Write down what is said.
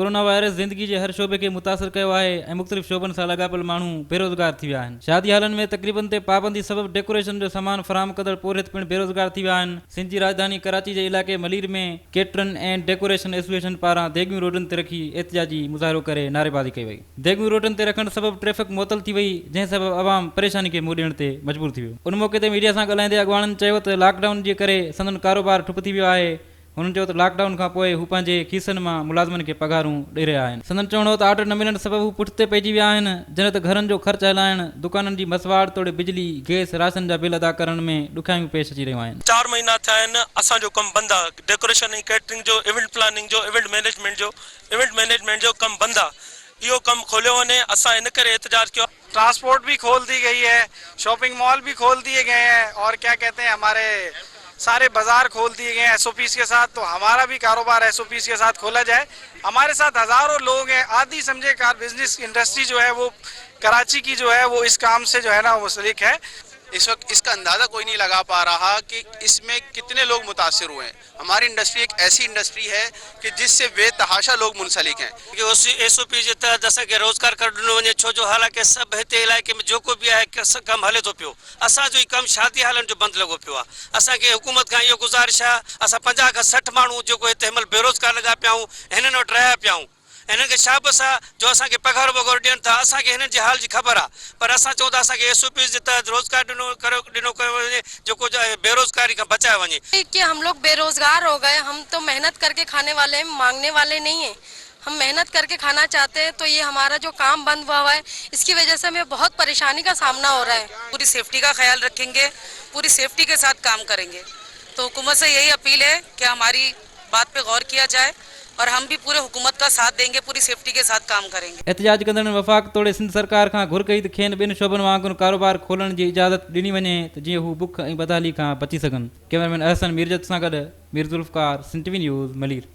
Corona virus ज़िंदगी जे हर शोबे खे मुतासिर कयो आहे ऐं मुख़्तलिफ़ शोबनि सां लाॻापियल माण्हू बेरोज़गार थी विया आहिनि। शादी हालनि में तक़रीबन ते पाबंदी सबबि डेकोरेशन जो सामान फराहम कंदड़ पोरियत पिणु बेरोज़गार थी विया आहिनि। सिंध जी राजधानी कराची जे इलाइक़े मलीर में केटरन एंड डेकोरेशन एसोसिएशन पारां देगियूं रोडनि ते रखी एहतिजाजी मुज़ाहिरो करे नारेबाज़ी कई वई। देगियूं रोडनि ते रखण सबबि ट्रैफ़िक मुअतल थी वई, जंहिं सबबि अवाम परेशानी खे मुंहुं ॾियण ते मजबूर थी वियो। उन मौक़े ते मीडिया सां ॻाल्हाईंदे अॻवाननि चयो त लॉकडाउन जे करे संदन कारोबार ठप थी वियो आहे। हुननि चयो त लॉकडाउन खां पोइ हू पंहिंजे खीसनि मां मुलाज़िमनि खे पघारूं ॾेई रहिया आहिनि। संदन चवणो त ऑर्डर न मिलण सबबि हू पुठिते पइजी विया आहिनि, जॾहिं त घरनि जो ख़र्चु हलाइण, दुकाननि जी मसवाड़ तोड़े बिजली, गैस, राशन जा बिल अदा करण में ॾुखियायूं पेश अची रहियूं आहिनि। 4 महीना थिया आहिनि असांजो कमु बंदि आहे। डेकोरेशन ऐं कैटरिंग जो, इवेंट प्लानिंग जो, इवेंट मैनेजमेंट जो कमु बंदि आहे। इहो कमु खोलियो वञे, असां इन करे एहतजाज कियो। ट्रांसपोर्ट भी खोल दी गई है, शॉपिंग मॉल भी खोल दिए गए हैं और क्या कहते हैं हमारे सारे बाजार खोल दिए गए हैं एसओपीज के साथ। तो हमारा भी कारोबार एसओपीज के साथ खोला जाए। हमारे साथ हजारों लोग हैं, आधी समझे कार बिजनेस इंडस्ट्री जो है वो कराची की जो है वो इस काम से जो है ना मुंसलिक है। इस वक्त इसका अंदाज़ा कोई नहीं लगा पा रहा कि इसमें कितने लोग मुतासिर हुए हैं। हमारी इंडस्ट्री एक ऐसी इंडस्ट्री है कि जिससे बेतहाशा लोग मुंसलिक हैं। एसओपी जे तहत असांखे रोज़गार कर ॾिनो वञे, छो जो हालांकि सभु हिते इलाइक़े में जेको बि आहे कमु हले थो पियो। असांजो ई कमु शादी हालनि जो बंदि लॻो पियो आहे। असांखे हुकूमत खां इहो गुज़ारिश आहे, असां 50 खां 60 माण्हू जेको हिते हिनमहिल बेरोज़गार लॻा पिया आहियूं, हिननि वटि रहिया पिया आहियूं। हिननि खे शाबस आहे जो असांखे पघार वग़ैरह ॾियनि था। असांखे हिननि जे हाल जी ख़बर आहे, पर असां चऊं था असांखे एसओपी जे तहत रोज़गार ॾिनो कयो वञे, जेको बेरोज़गारी खां बचायो वञे। कि हम लोग बेरोजगार हो गए, हम तो मेहनत करके खाने वाले हैं, मांगने वाले नहीं हैं। हम मेहनत करके खाना चाहते हैं, तो ये हमारा जो काम बंद हुआ है इसकी वजह से हमें बहुत परेशानी का सामना हो रहा है। पूरी सेफ्टी का ख्याल रखेंगे, पूरी सेफ्टी के साथ काम करेंगे। तो हुकूमत से यही अपील है कि हमारी बात पे गौर किया जाए और हम भी पूरे हुकूमत का साथ देंगे, पूरी सेफ्टी के साथ काम करेंगे। एहतिजाज कंदड़ वफ़ाक़ तोड़े सिंध सरकार खां घुर कई त खेनि ॿिनि शोबनि वांगुरु कारोबार खोलण जी इजाज़त ॾिनी वञे त जीअं हू बुख ऐं बदहाली खां बची सघनि। कैमरामैन अहसन मीरजत सां गॾु मीर ज़ुल्फ़कार, सिंध टीवी न्यूज़, मलीर।